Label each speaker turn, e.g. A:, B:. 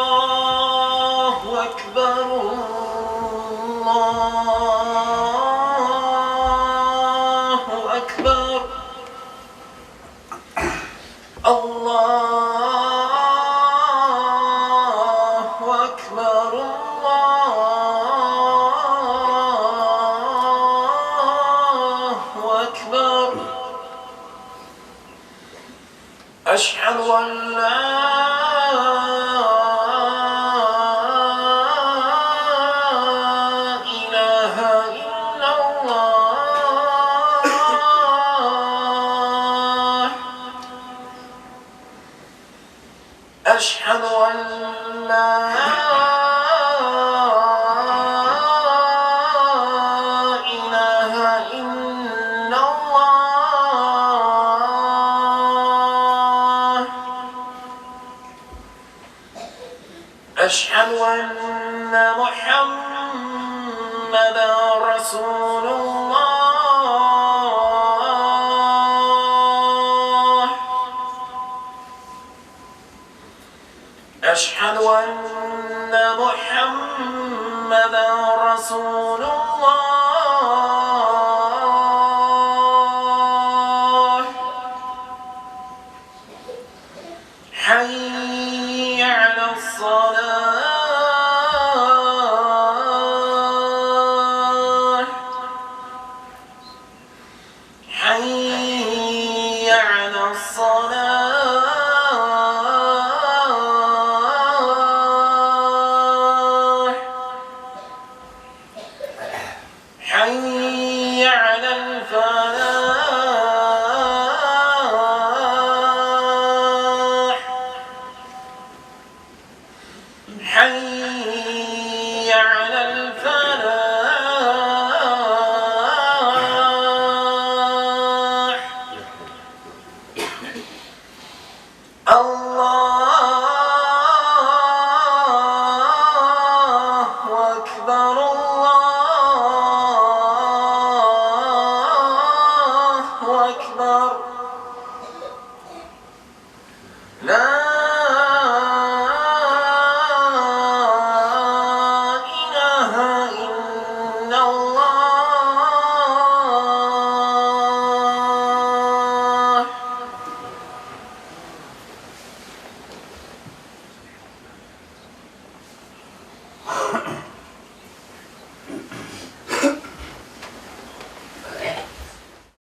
A: الله أكبر الله أكبر الله أكبر الله أكبر أشهد أن لا إله إلا الله أشهد أن لا إله إلا الله أشهد أن محمدًا رسول الله أشهد أن محمدًا رسول الله حي على الصلاة حي على الصلاة حي على الفلاح حي على الفلاح الله أكبر الله أكبر لا